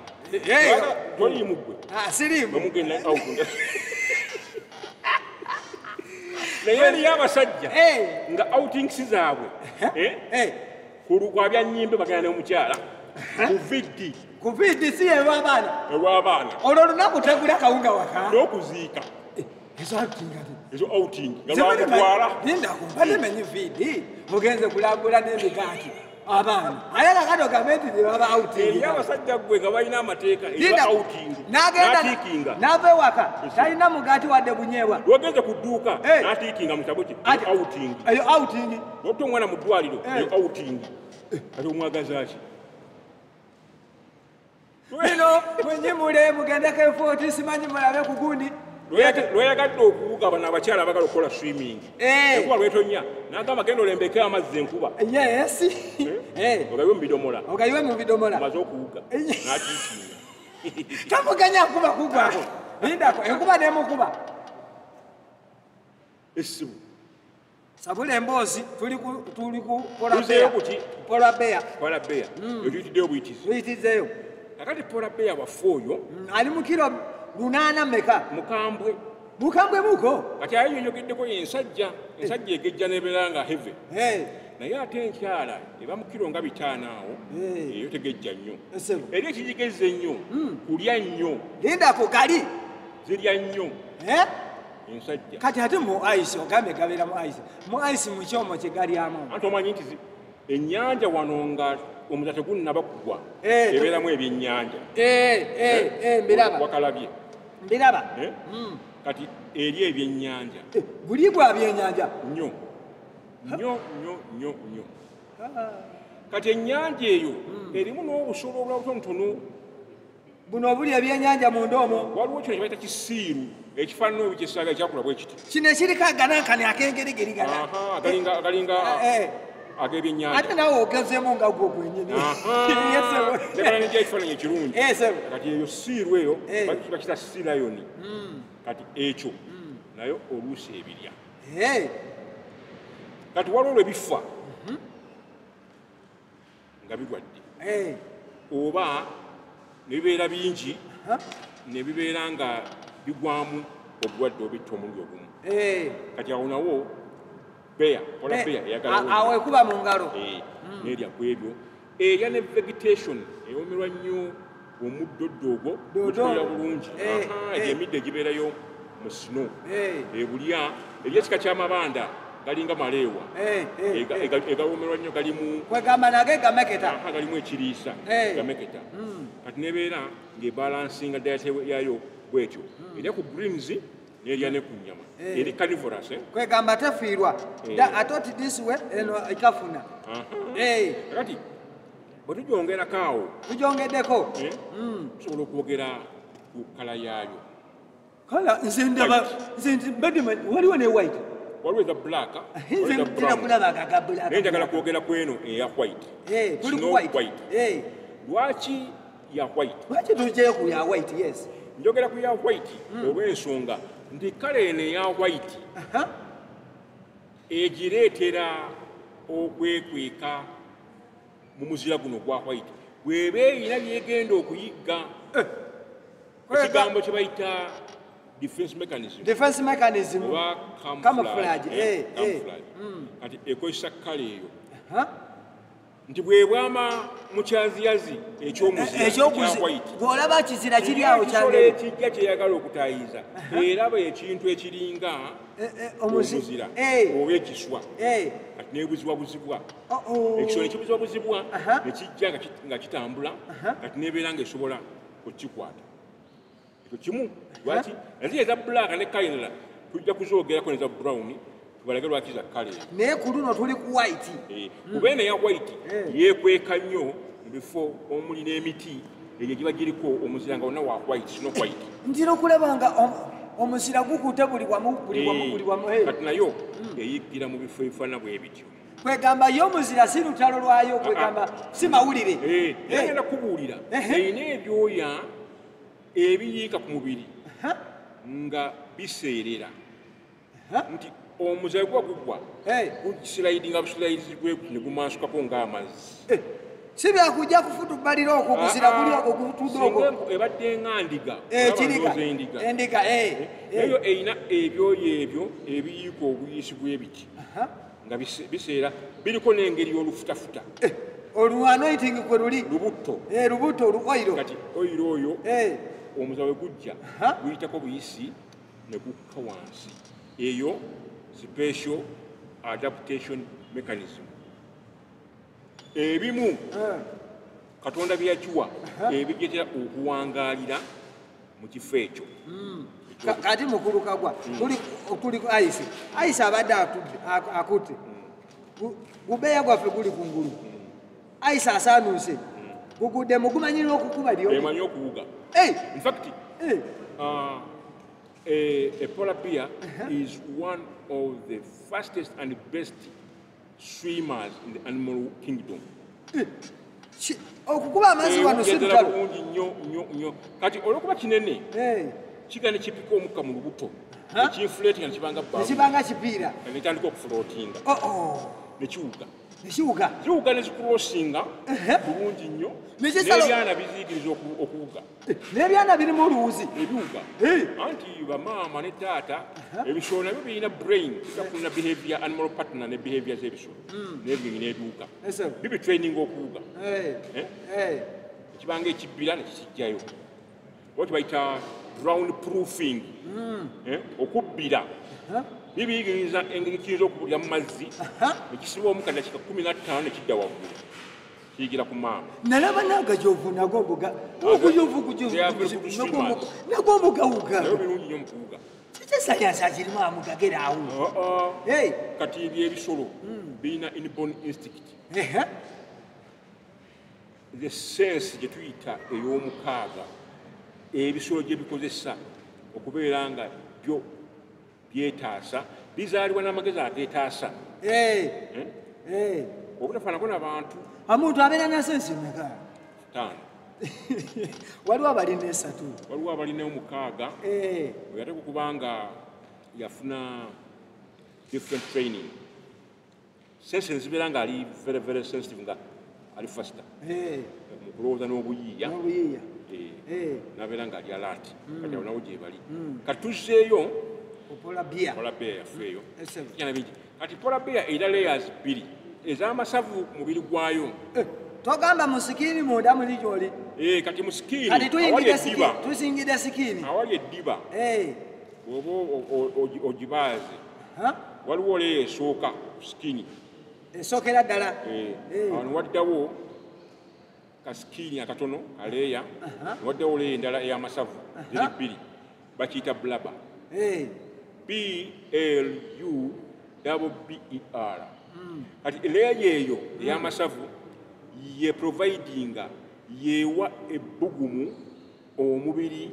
tolimu gwe sirimu omugenda out naye eriyo abasajja nga outings zaabwe kulugwa bya nnyimbe bagenda n'omukyala ku vidi si olw'abaana olwo lunaku tegula kawunga waka n'okuziika ezo outing nga lwamutwala batemenye vidi mugenze kulambula n'emigaati abaana aye kakati ogambe nti tebaba outing eri abasajja gwe nga balina amateeka eba outing n'agenda n'ava ewaka talina mugaati wadde bunyeebwa lwagenze ku dduuka n'atiikinga mu kitabo kye outing eyo outing nota omwana mu ddwaliro eyo outing ate omwagaza ki bino mwenyimule mugendeko efooti simanyi mulabe ku gundi lweyagadde okuwuga bano abakyala abagala okukola swimming enkuba lwetonya n'agamba genda olembeko amazzi enkuba ogayiwe mu bidomola maze okuwuga n'atiikinga tamuganya nkuba kugwako lindako enkuba nemukuba essibu sabula emboozi tuli ku pola beya tuyitiddeyo buyitizi tuyitizeyo akati pola beya waffe oyo ali mu kiro lunaana meka mukambwe mukambwe muko kati ayo yogeddeko ensajja egejja nebeera nga heve naye ate enkyala eba mu kiro nga 5 awo eyo tegejja nnyo eri ekigigezze nnyo kulya nnyo lindako gali zirya nnyo ensajja kati ate mu ice ogambe gabeera mu ice mu kyomo kye galyamu anti omanyi nti ennyanja wano nga omuza tegunnaba kugwa ebeeramu ebyennyanja wakalabye mbiraba kati eri ebyennyanja buli bwa byennyanja nnyo kati ennyanja eyo erimu n'obusolo obulabutonotono buno obuli ebyennyanja munda omwo waliwo kino kibaita kisiiru ekifaanana ebikyesaaga ekyakula bwe kiti kino ekiriko aganankani akengerigirigana galinga ag'ebyennyanja ate nawe ogezeemu nga gwo gwenyini nekalaniga ekifaananyi ekirungi kati eyo siiru eyo bakita sirayoni kati ekyo nayo oluusi ebirya kati waliwo lwe bifa nga bigwadde oba ne bibeera bingi ne bibeera nga bigwamu obulwadde obitta omulundi ogumu kati awo nawo beya awo ekuba mu ngalo nerya ku ebyo erya ne vegetation ewomerwa nnyo omuddoddo ogwo gutubeera bulungi emidde egibeerayo mu sino ebulya eryekika ky'amabanda galinga maleewa egawomerwa nnyo galimu kwegamba nage gameketa galimu ekiriisa gameketa kati nebeera ng'ebalansinga diet yayo bwetyo erya ku greens nerya ne ku nnyama eri carnivorous kwegamba tefiirwa atoti this way eno ikafuna kati bwe tugyongerako awo tugyongeddeko tusobola okwogera ku kala yaayo kala nze waliwo ne white waliwo eza black naye njagala kwogera ku eno eya white lwaki ya white lwaki tujjeyo ku ya white yes njogera ku ya white olw'ensonga nti kala eno eya white egireetera okwekweka mu muzira guno gwa white bw'eba erina byegenda okuyigga ekigambo kye bayita defense mechanism oba camouflage kati ekozesa kala eyo nti bwebwama mukyaziyazi ekyomuzibwolaba kizira kiri awo ekijja kyeyagala okutayiza eraba ekintu ekiringa omuzira oba ekiswa kati nebuzibwabuzibwa ekisolo nekibuzibwabuzibwa nekijja nga kitambula kati nebeera nga esobola okukikwata ekyo kimu lwaki naziya eza black ne kala endala tujja kuzoogerako neza brown tubalage lwaki za kala naye ku luno tuli ku white kuba eno eya white yeekweka nnyo mu bifo omuli n'emiti egyo giba giriko omuzira nga wonna wa white sino white ntira okulaba nga omuzira gukutte buli wamu kati nayo eyiggira mu bifo ebifaanana bwe bityo kwegamba yo omuzira si lutalo lwayo kwegamba si mawulire yagenda kubuulira erina ebyoya ebiyiika ku mubiri nga biseerera nti omuzira gwa gugwa gusilayidinga busilayizibwe ne gumansukako ng'amazzi si byakujja kufutubalira okwo guzira guli okwo gutudde ebadde nga ndiga endiga eyo erina ebyoya ebyo ebiyiika obuyiisi bw'ebiti nga biseera biriko n'engeri y'olufutafuta olwanoiting kwe luli lubuto oluoiro kati oiro oyo omuzira we gujja guyitako buyisi ne gukka wansi eyo special adaptation mechanism ebimu katonda byakiwa ebigetera okuwangaalira mu kifo ekyo kati mukulu kagwa tuli ku ice abadde akutte gubeya gwaffe guli kungulu ice asaanuuse gugudde mugumanyira okukuba lyoemanyi okuwuga in fact a polar bear is one of the fastest and best swimmers in the animal kingdom. Okukuba amazzi wano si lutalo bulungi nnyo kati olwokuba kinene kigenda kipika omukka mu lubuto ekinfuleti nga nekibanga kipiira netandika okufulootinga nekiwuga Neshiwuga. Ziwuga ne zikurosinga bulungi nnyo. N'ebyana biziyigiriza okuwuga. N'ebyana biri mu luwuzi. Ebiwuga. Anti bamaama ne taata ebisolo nabyo birina brain bikafuna behavior animal partner ne behavior z'ebisolo. N'ebyo n'ebiwuga. Bibi training okuwuga. Ekibanga ekibbira ne kijjayo. What bayita ground proofing. Okubbira. Bibiyigiriza engeri kiyinza okubulira mu mazzi nekisibwa omu kadakiika 15 nekidda waggulu kiyigira ku maama nalaba n'agajovu nago obuyovu nago omugawuga nayo birungi nnyo mukuwuga kitesayansi akirimu amugageraawo kati ebyebisolo birina inborn instinct the sense gye tuyita ey'omukaaga ebisolo gye bikozesa okubeera nga byo byetaasa bizaalibwa n'amagezi ageetaasa obutafaanako n'abantu omuntu abeera na sensi meka 5 waliwo abalina 3 waliwo abalina 6 oyate kubanga yafuna different training sensi nezibeera nga ali very very sensitive nga ali faster mu kulowooza n'obuyiiya n'abeera nga ali alert kati awo nawo gye bali kati tuzzeeyo Polar bear yafeeyo kijana bingi kati polar bear erina layers 2 ez'amasavu mubiri gwayo togamba musikini munda muli gyoli kati musikini kati tuyingidde sikini awali eddiba oba ogibaaze waliwo leya esooka sikini esookera ddala awo waddawo kasikini akatono kaleya waddawo leya endala ey'amasavu ziri 2 bakiyita blubber BLUBBER kati leya yeeyo ey'amasavu ye providinga yeewa ebbugumu omubiri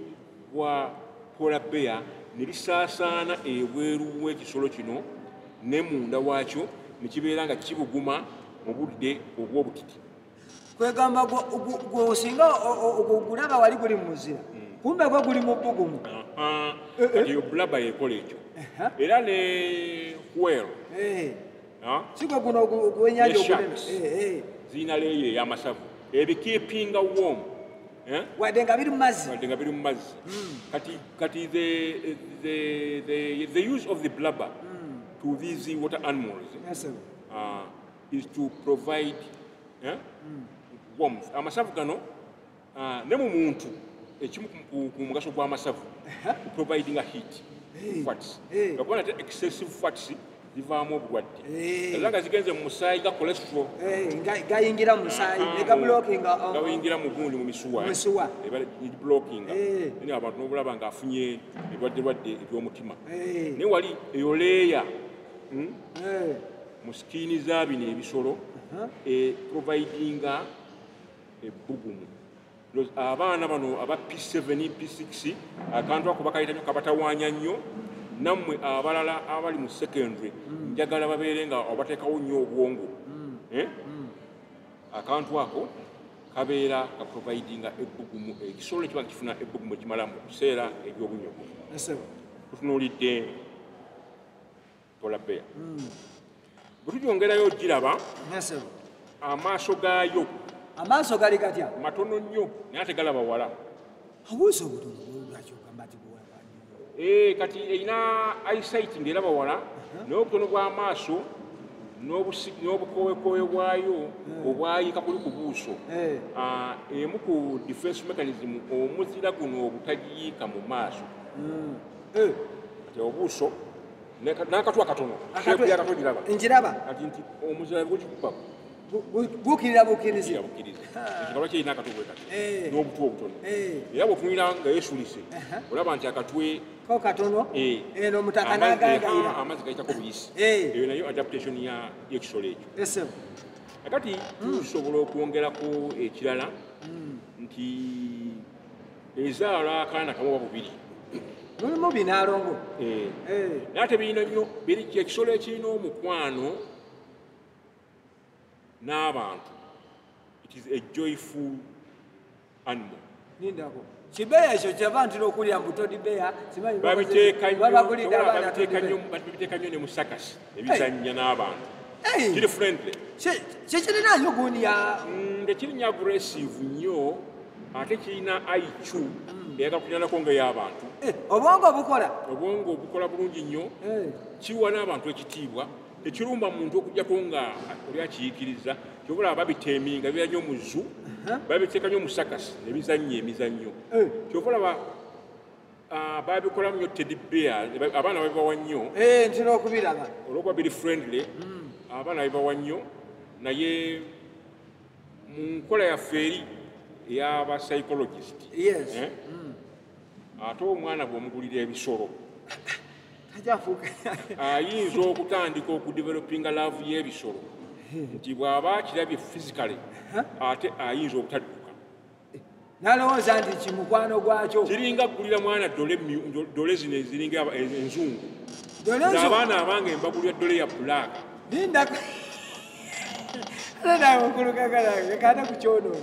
gwa polar bear ne lisaasaana ebweru w'ekisolo kino ne munda waakyo ne kibeera nga kibuguma mu budde obw'obutiti kwegamba gwosinga ogulaba wali guli mu muzira kumbe gwe guli mu bbugumu kati yo blubber yekola ekyo era ne whale sigwe guno gwenyanja ogunene zirina leeyo ey'amasavu ebikiipinga warm wadde nga biri mu mazzi kati the use of the blubber to these water animals is to provide warmth. Amasavu gano ne mu muntu ekimu ku mugaso gw'amasavu providing a heat fats gakubona te excessive fats zivaamu obulwadde era nga zigenze mu musaayi ga cholesterol gayingira mu musaayi gayingira mu gundi mu misuwa blocking ni abantu n'obulaba ng'afunye ebirwadde eby'omutima naye wali eyo leeya mu sikiini za bino ebisolo providinga ebbugumu abaana bano aba P7 P6 akantu ako bakayita kabatawaanya nnyo nammwe abalala abali mu secondary njagala babeere nga obateekawo nnyo obwongo akantu ako kabeera kaprovidinga ebbugumu ekisolo ekiba kifuna ebbugumu ekimala mu biseera eby'obunyonyi tutunuulidde polar bear bwe tugyongerayo giraba amaaso gaayo amaaso gali gatya matono nnyo naye ate galaba wala abuuza obutono kati erina eyesight ng'eraba wala naye obutono bw'amaaso n'obukowekowe bwayo obwayika kuli ku buuso emu ku defense mechanism omuzira guno obutagiyiika mu maaso kati obuuso n'akatu akatono giraba kati nti omuzira gwekikuba bukiriza ekikolwa kirina akatwe kati n'obutwe obutono era bwetunira nga yeesulise olaba nti akatwe ko katono n'omutaka n'agaagaira amazzi gayitako buyisi eyo nayo adaptation y'ekisolo ekyo kakati tusobola okwongerako ekirala nti ezaala akaana kamu oba bubiri mulimu binaalongo naye ate birina nnyo ekisolo ekirina omukwano n'abantu. It is a joyful animal. Nindako kibeya ekyo ky'abantu n'okulya mbutodi beya babiteeka nnyo ne mu sakasi ebizannya n'abantu kiri friendly kyekirinayo gundi ya tekirinya aggressive nnyo ate kirina IQ eyagala kulinanako nga y'abantu obwongo obukola bulungi nnyo kiwa n'abantu ekitiibwa tekirumba muntu okugjako nga oli akiyiikiriza kyobula babiteeminga bibeera nnyo mu zu babiteeka nnyo mu sakasi nebizannya emizannyo kyova olaba babikolamu nnyo teddy bear abaana babibawa nnyo ntera okubiraba olwokuba biri friendly abaana babibawa nnyo naye mu nkola yaffe eri ey'aba psychologist ate omwana bw'omugulira ebisolo ayinza okutandika okudevelopinga laavu y'ebisolo nti bw'aba akirabye physically ate ayinza obutadduka nalowooza nti kimukwano gwakyo kiringa kugulira mwana dole zino eziringa enzungu ng'abaana abange mbagulira dole ya bulaaka kata kukyonona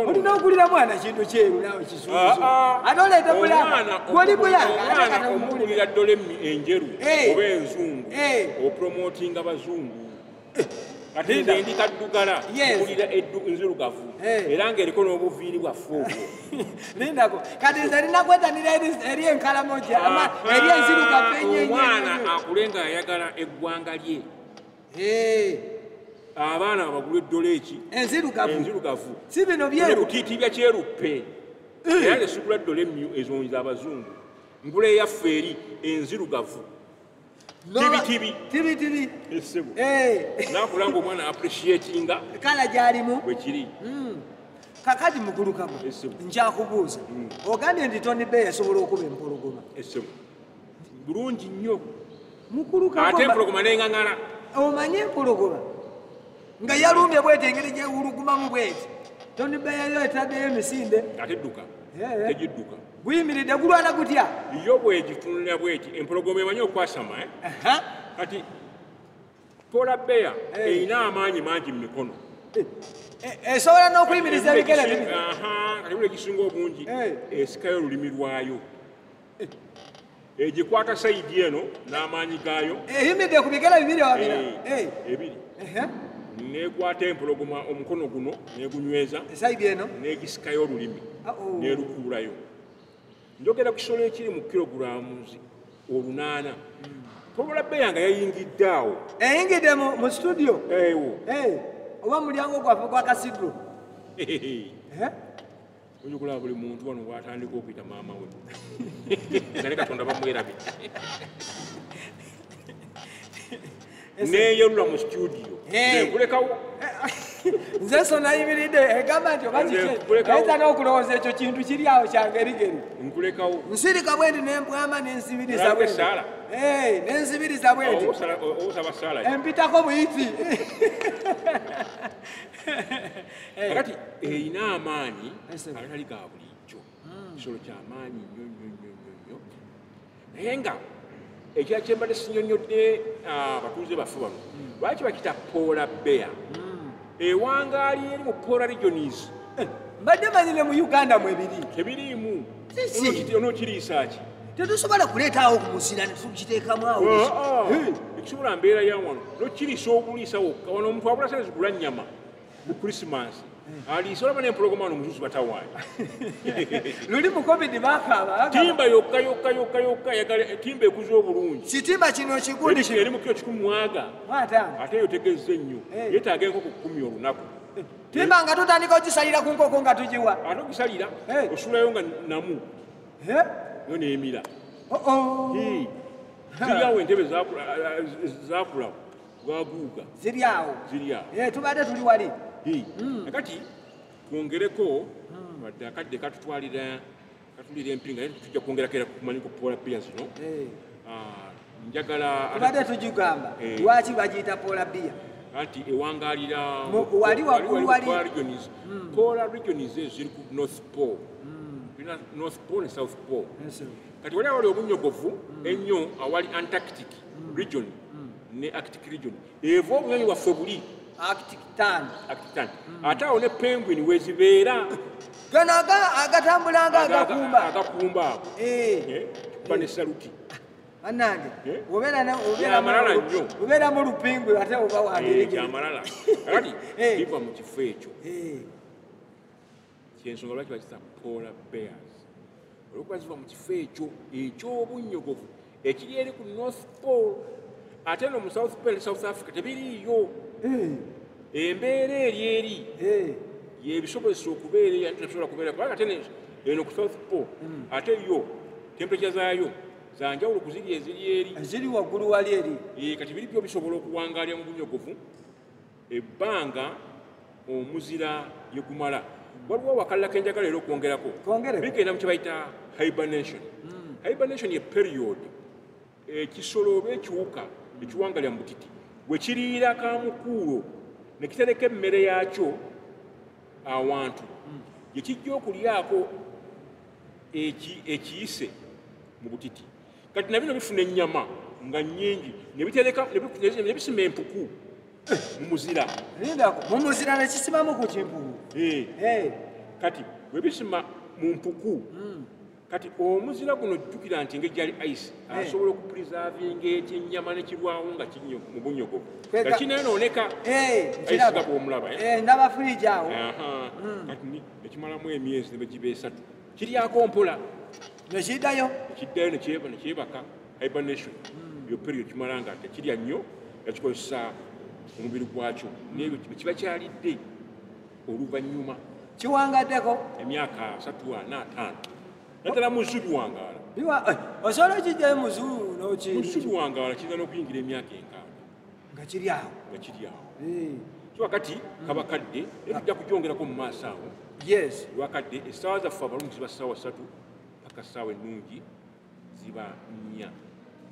olina okugulira mwana kintu kyeru nawe kisuuzo ate oleeta bulaaka gwoli bulaaka omugulira dole enjeru oba enzungu opromotinga bazungu ate nze ndi kaddugala ogulira enzirugavu era ng'eriko n'obuviiri bwaffe obwo lindako kati nze lina kwetanira eri enkalamoja eri enzirugavu omwana akule ng'ayagala eggwanga lye abaana bagula eddole eki enzirugavu si bino byeru kutiitibya kyeruppe era nze sigula ddole ezonyi z'abazungu ngula eyaffe eri enzirugavu tibitibi essebo nakula nga omwana appreciatinga kala gyalimu bwe kiri kakati mugulukako nkyakubuuza ogambye nti Tony Bey yasobola okuba empologoma essebo bulungi nnyo mukulukako ate empologoma n'eŋŋaŋala omanye empologoma nga yalumbye bweti engeri gyewulugumamu bweti Tony Bey yayo etaddeyo emisinde ate edduka tegidduka guyimiridde gulwana gutya yo bwegitunulira bweti empologoma emanyi okwasama kati Paula Bear erina amaanyi mangi mu mikono esobola n'okuyimiriza ebigere kati buli egisinga obungi esikayo olulimi lwayo egikwata sayidi eno n'amaanyi gaayo eyimidde ku bigere bibiri wabira ebiri nekwata empologoma omukono guno negunyweza sayidi eno negisikayo olulimi nerukuulayo njogera ku kisolo ekiri mu kilogulamuzi 8 Paula Bear nga yayingidde awo eyingidde mu studio oba mulyango gwaffe gwa kasidro okulaba buli muntu wano bw'atandika okuyita maama we nga ne Katonda bamwerabye neyerula mu studio nkulekawo nze so nayimiridde egamba nti obaayinza n'okulowooza ekyo kintu kiri awo kyangerigeri nkulekawo nsirika bwendi nempwama nensibiriza bwendi nensibiriza bwendi osaba saala empitako buyiti kati erina amaanyi agatali ga bulijjo kisolo kyamaanyi nnyo naye nga ekira kyembadde sinyonyodde abatuuze baffe bano lwaki bakita Paula Bear ewangaali eri mu Polar Regions mbadde manyire mu Uganda mwebiri tebiriimu onokiriisa ki tetusobola kuleetaawo kumusira netukiteekamu awo ekisobola mbeera ya wano nokiriisa okuliisa wokka wano omuntu wabula sente zigula nnyama mu Krismasi aliisa olaba n'empologoma wano omuzuzu batawaanyi luli mu covid bakaaba timba yokka yagala timba ekuza obulungi kitimba kino kigundi eri mu kiro 10 ate eyo tegezze nnyo yeetaaga enkoko 10 olunaku timba nga tutandika ogisalira ku nkoko nga tugiwa ate ogisalira osulayo nga namu yo neemira ziriawo entebe zakula bwaguuga ziriawo tubadde tuli wali akati twongereko wadde akadde katulira empinga naye tujja kwongerako kumanyi ku Paula Bear zino njagala tubadde tugigamba lwaki bagiyita Paula Bear anti ewangaalira wali waggulu wali Polar Regions ezo ziri ku North Pole tulina North Pole ne South Pole kati wali awali obunyogovu ennyo awali Antarctic region ne Arctic region evo obunyonyi bwaffe buli Arctic tan ate awo ne penguin wezibeera gano agatambulanga agakumba ako kuba ne saluti Anange. Yamalala nnyo. Obeera mu lupingu ate oba wangere. Yamalala. Kati biva mu kifo ekyo. Kyensonga lwaki bakiyita polar bears. Olwokuba ziva mu kifo ekyo eky'obunnyogovu ekiri eri ku North Pole ate no mu South Pole South Africa tebiriiyo. Embeera eri yebisobozesa okubeera tebisobola kubeera kubanga ate eno ku South Pole ate yo temperature zaayo zanjawulo ku ziri eziri eri ziri waggulu wali eri kati biri byo bisobola okuwangaalya mu bunnyogovu ebbanga omuzira ye gumala. Waliwo awakalala ke njagala era okwongerako bigenda mu kye bayita hibernation. Hibernation ye period ekisolo oba ekiwuka ekiwangalya mu butiti we kiriira kamukuulo ne kitereka emmere yakyo awantu ye kijja okulyako ekiyise mu butiti. Kati nabino bifuna ennyama nga nnyingi ne bisima empuku mu muzira. Mu muzira ne kisimamu ku kimpuku. Kati bwe bisima mu mpuku kati omuzira guno jjukira nti ng'egyali ice asobola okupreservinga ekyennyama ne kirwawo nga kinyo mu bunnyogovu nga kineenooneka ice nga bw'omulaba ndaba firiji awo kati nekimalamu emyezi ne begiba 3 kiryako mpola nekiddayo nekyebaka hibernation yo period kimala nga tekirya nnyo yakikozesa omubiri gwakyo nebyo kiba kyalidde oluvannyuma kiwangaddeko emyaka 3-4-5 naddala muzu biwangaala osobola okijjayo muzu muzu biwangaala kiyinza n'okuyingira emyaka 6 nga kiri awo so wakati kaba kadde tujja kugyongerako mu maaso awo wakadde essaawa zaffe abalungi ziba ssaawa 3 paka ssaawa ennungi ziba 4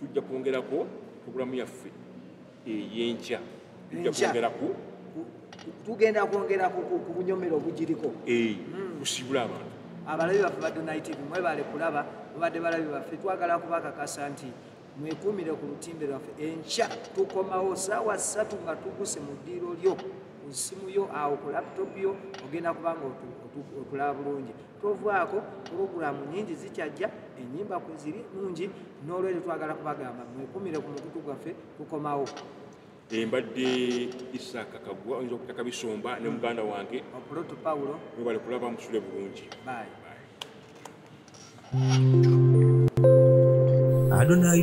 tujja kwongerako puroguramu yaffe ey'enkya tugenda kwongera ku bunyomero obugiriko kusibula abantu abalabi baffe ba Donai TV mwebale kulaba mubadde balabi baffe twagala kubakakasa nti mwekuumire ku lutimbe lwaffe enkya tukomawo ssaawa 3 nga tuguse mu ddiiro lyo ku ssimu yo awo ku laptop yo ogenda kubanga otulaba bulungi tovaako puroguramu nyingi zikyajja ennyimba kwe ziri nungi n'olwekyo twagala kubagamba mwekuumire ku mukutu gwaffe tukomawo. Mbadde Isaka Kagwa oyinza okutaka bisomba ne muganda wange Opuloto Paulo mwebale kulaba musule bulungi. Bye. Adonai